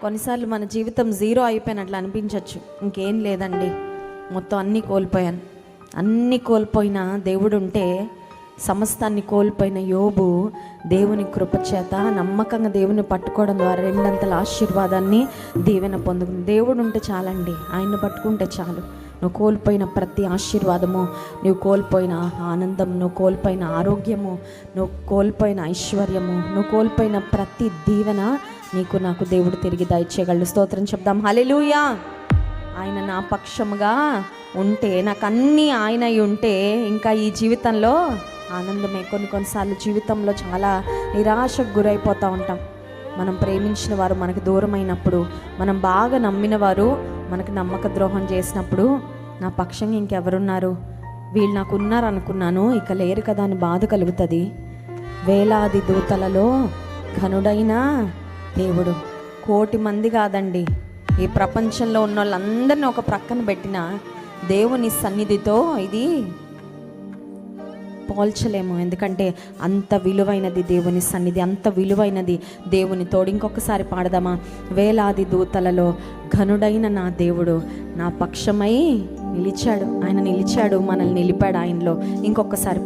కొన్నిసార్లు మన జీవితం జీరో అయిపోయినట్లు అనిపించవచ్చు. ఇంకేం లేదండి, మొత్తం అన్నీ కోల్పోయాను. అన్నీ కోల్పోయిన దేవుడు ఉంటే, సమస్తాన్ని కోల్పోయిన యోబు దేవుని కృపచేత నమ్మకంగా దేవుని పట్టుకోవడం ద్వారా రెండంతల ఆశీర్వాదాన్ని దీవెన పొందుకుంది. దేవుడు ఉంటే చాలండి, ఆయన్ని పట్టుకుంటే చాలు. నువ్వు కోల్పోయిన ప్రతి ఆశీర్వాదము, నువ్వు కోల్పోయిన ఆనందం, నువ్వు కోల్పోయిన ఆరోగ్యము, నువ్వు కోల్పోయిన ఐశ్వర్యము, నువ్వు కోల్పోయిన ప్రతి దీవెన నీకు నాకు దేవుడు తిరిగి దయచేయగలడు. స్తోత్రం చెప్దాం, హల్లెలూయా. ఆయన నా పక్షముగా ఉంటే, నాకు అన్నీ ఆయన అయి ఉంటే ఇంకా ఈ జీవితంలో ఆనందమే. కొన్నిసార్లు జీవితంలో చాలా నిరాశకు గురైపోతూ ఉంటాం. మనం ప్రేమించిన వారు మనకు దూరం అయినప్పుడు, మనం బాగా నమ్మిన వారు మనకు నమ్మక ద్రోహం చేసినప్పుడు, నా పక్షంగా ఇంకెవరున్నారు, వీళ్ళు నాకు ఉన్నారు అనుకున్నాను, ఇక లేరు కదా అని బాధ కలుగుతుంది. వేలాది దూతలలో ఘనుడైన దేవుడు, 1,000,000 మంది కాదండి, ఈ ప్రపంచంలో ఉన్న వాళ్ళందరినీ ఒక ప్రక్కన పెట్టిన దేవుని సన్నిధితో ఇది పోల్చలేము. ఎందుకంటే అంత విలువైనది దేవుని సన్నిధి, అంత విలువైనది దేవుని తోడు. ఇంకొకసారి పాడదామా? వేలాది దూతలలో ఘనుడైన నా దేవుడు నా పక్షమై నిలిచాడు. ఆయన నిలిచాడు, మనల్ని నిలిపాడు ఆయనలో. ఇంకొకసారి